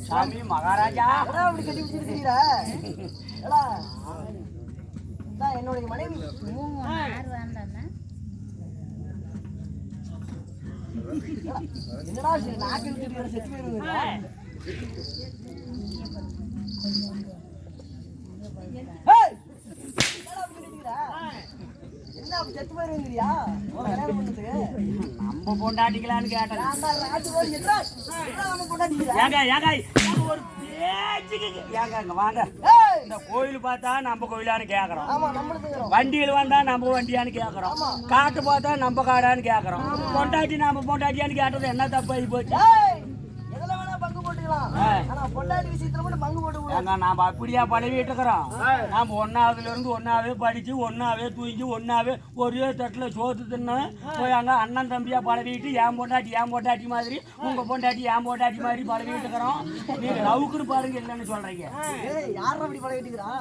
சாமி மகாராஜா அப்படி கட்டி வச்சிருக்கீங்க என்னுடைய மனைவி என்னடா நாக்கு செத்து போயிருங்க என்ன செத்து போயிருங்கிறியா நம்ம பொண்டாட்டிக்கலான்னு கேட்டேன் ஒரு பேச்சுக்கு வாங்க இந்த கோயில் பார்த்தா நம்ம கோயிலான்னு கேக்குறோம், வண்டியில் வந்தா நம்ம வண்டியான்னு கேக்குறோம், காட்டு பார்த்தா நம்ம காடான்னு கேக்குறோம், பொண்டாட்டி நம்ம பொண்டாட்டியான்னு கேட்டது என்ன தப்பாகி போச்சு? நாம அப்படியா பழகிட்டு இருக்கிறோம். நாம ஒன்னாவதுல இருந்து ஒன்னாவே படிச்சு ஒன்னாவே தூங்கி ஒன்னாவே ஒரே தட்டுல சோத்து தின்னு போய் அங்க அண்ணன் தம்பியா பழகிட்டு ஏன் பொண்டாட்டி மாதிரி உங்க பொண்டாட்டி ஏன் பொண்டாட்டி மாதிரி பழகிட்டு இருக்கிறோம். நீங்க லவுக்குன்னு பாருங்க இல்லைன்னு சொல்றீங்க. யாரும் அப்படி பழகிட்டுக்கிறா?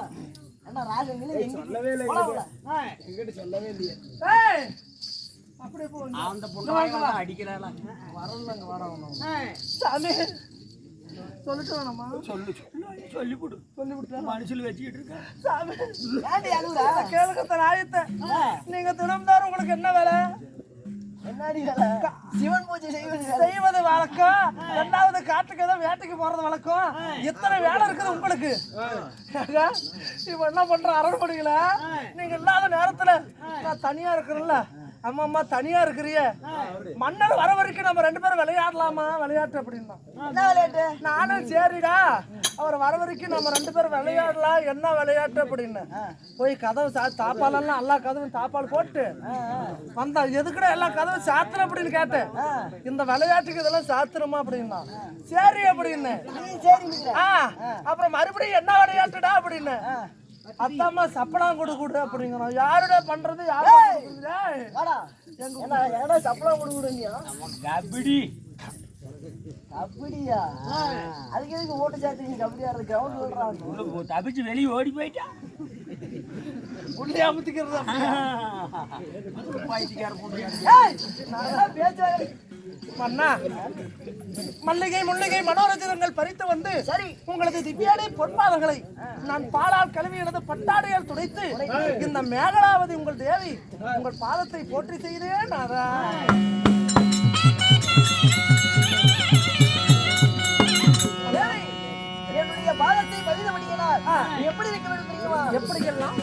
சொல்லவே இல்லையே. அந்த பொண்ணு அடிக்கிறாளா? வரலங்க வரணும் சாமி சொல்லிட்டு வேணாமா? சொல்லி கொடு மனுஷில் வச்சுக்கிட்டு இருக்கேன். நீங்க தினம்தார் உங்களுக்கு என்ன வேலை? சிவன் பூஜை செய்வது வழக்கம். ரெண்டாவது காட்டுக்கு ஏதோ வேட்டைக்கு போறது வழக்கம். எத்தனை வேலை இருக்குது உங்களுக்கு? இப்ப என்ன பண்ற அரண்மனையில நீங்க இல்லாத நேரத்துல நான் தனியா இருக்கிறேன்ல, அம்மா தனியா இருக்கிறிய மன்னர் வர வரைக்கும் நம்ம ரெண்டு பேரும் விளையாடலாமா? விளையாட்டு அப்படின்னா நானும் சரிடா அவர் வர வரைக்கும் நம்ம ரெண்டு பேரும் விளையாடலாம். என்ன விளையாட்டு அப்படின்னு போய் கதவு தாப்பாலெல்லாம் எல்லா கதவும் தாப்பால் போட்டு வந்தா எதுக்குடா எல்லா கதவும் சாத்திரம் அப்படின்னு கேட்டேன். இந்த விளையாட்டுக்கு இதெல்லாம் சாத்திரமா அப்படின்னா சரி அப்படின்னு. அப்புறம் மறுபடியும் என்ன விளையாட்டுடா அப்படின்னு அத்தாம்மா சப்பளம் கொடு அப்படிங்கிறோம். யாருடா பண்றது? யாரு சப்பளம் கொடுக்குறீங்க? கபடி அப்படியா? அதுக்கு எதுக்கு ஓட்டு சாத்திங்க? கபடி ஆடுறது கிரவுண்ட் சொல்றாங்க. தப்பிச்சு வெளியே ஓடி போயிட்டா உள்ளே அமுத்திக்கிறது. மல்லிகை முல்லிகை மனோரஞ்சனங்கள் பறித்து வந்து சரி உங்களது திவ்யாடை பொன்பாதங்களை நான் பாலால் கழுவி எனது பட்டாடையால் துடைத்து இந்த மேகலாவதி உங்கள் தேவி உங்கள் பாதத்தை போற்றி செய்தேன். என்னுடைய பாதத்தை பதிதபடியினால் எப்படி இருக்க வேண்டும் தெரியுமா? எப்படி எல்லாம்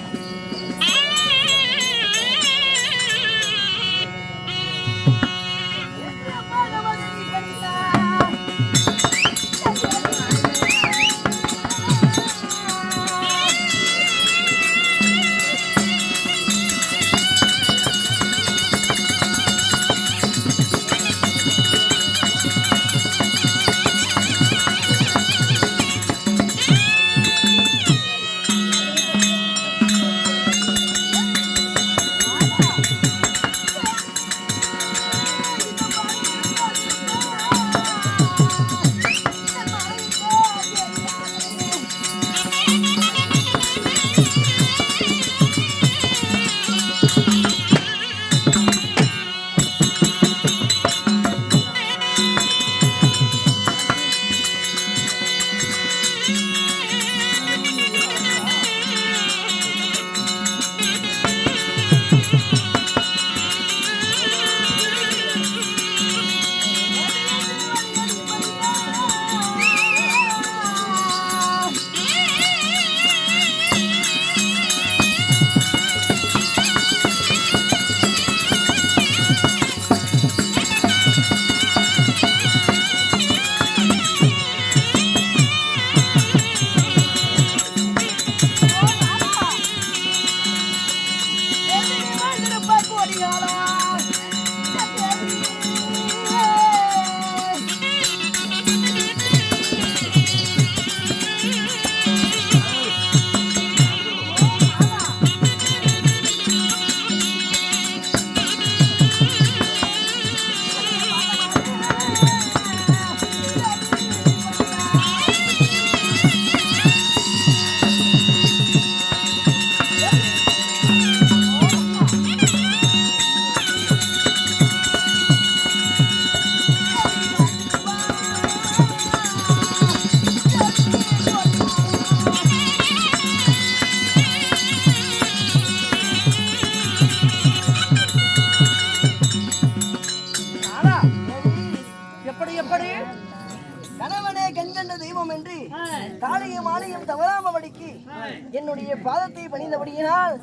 நோக்கி என்னுடைய பாதத்தை பணிந்தபடியினால்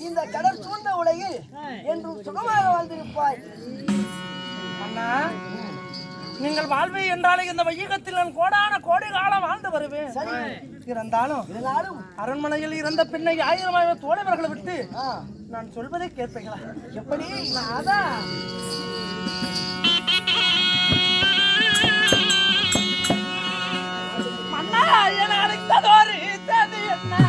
இந்த கடல் சூழ்ந்த உலகில் என்றும் சுகமாக வாழ்ந்திருப்பாய். அண்ணா, நீங்கள் வாழ்வை என்றாலே இந்த வையகத்தில் நான் கோடான கோடி காலம் வாழ்ந்து வருவேன். இருந்தாலும் அரண்மனையில் இருந்த பெண்ணை 1000 தோழர்களை விட்டு நான் சொல்வதை கேட்பீங்களா? எப்படி? அதான் மன்னா என அழைத்ததோரு தேதி என்ன?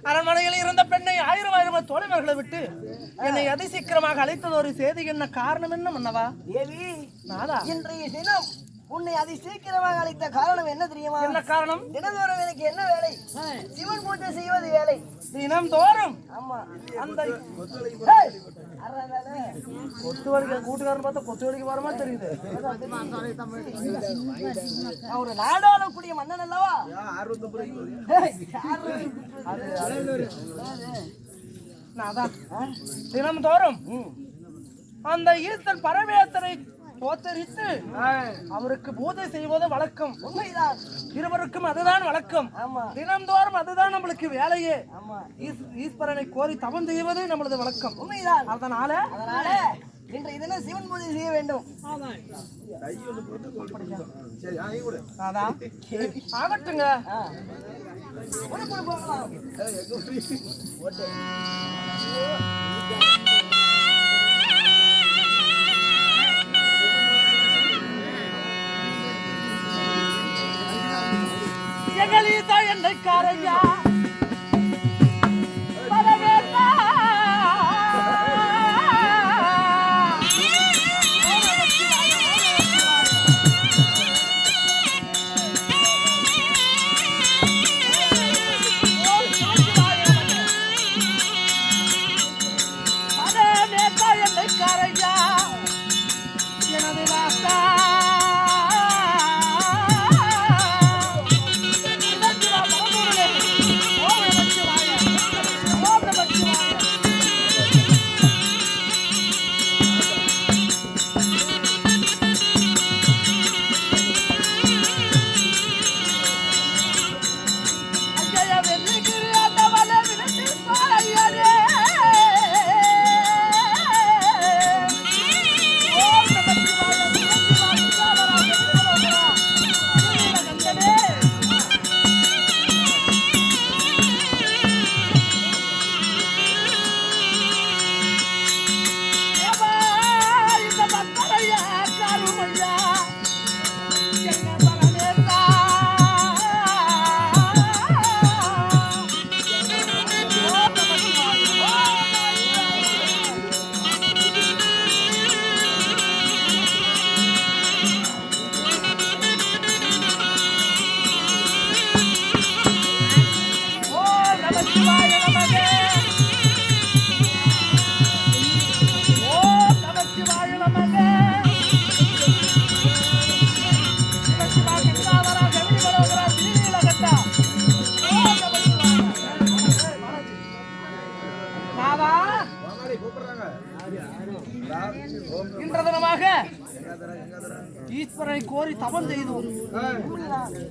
அரண்மனையில் இருந்த பெண்ணை 1000 தோழர்களை விட்டு என்னை அதிசீக்கிரமாக அழைத்தது ஒரு செய்தி என்ன? காரணம் என்ன மன்னவா? தேவி, இன்றைய தினம் உன்னை அதி சீக்கிரமாக அழைத்த காரணம் என்ன தெரியுமா? என்ன காரணம்? தினந்தோறும் எனக்கு என்ன வேலை? சிவன் பூஜை செய்வது வேலை. தினந்தோறும்? ஆமா. அந்த கொத்து வலிக்க கூட்டுக்காரன் பார்த்தா கொத்து வலிக்க வர மாதிரி தெரியுது. ஒரு நாடாளக்கூடிய மன்னன் அல்லவா? தினந்தோறும் அந்த ஈஸ்வரன் பரமேஸ்வரை தோத்தரித்து அவருக்கு பூஜை செய்வது வழக்கம். உண்மைதான், இருவருக்கும் அதுதான் வழக்கம். தினந்தோறும் அதுதான் நம்மளுக்கு வேலையே. ஈஸ்வரனை கோரி தவம் செய்வது நம்மளது வழக்கம். உண்மைதான். அதனால இன்றைய தினம் சிவன் பூஜை செய்ய வேண்டும். ஆகட்டுங்க. எங்களீதா என்னை காரையா ஈஸ்வரனை கோரி தவம் செய்தோம்.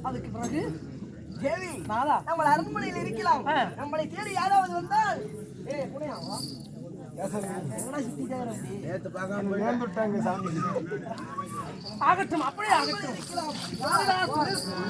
அதுக்கு பிறகு தேவி நாதா நம்ம அரண்மனையில் இருக்கலாம் நம்மளை தேடி யாராவது வந்தால் புனையா ஆகட்டும் அப்படியே ஆகட்டும்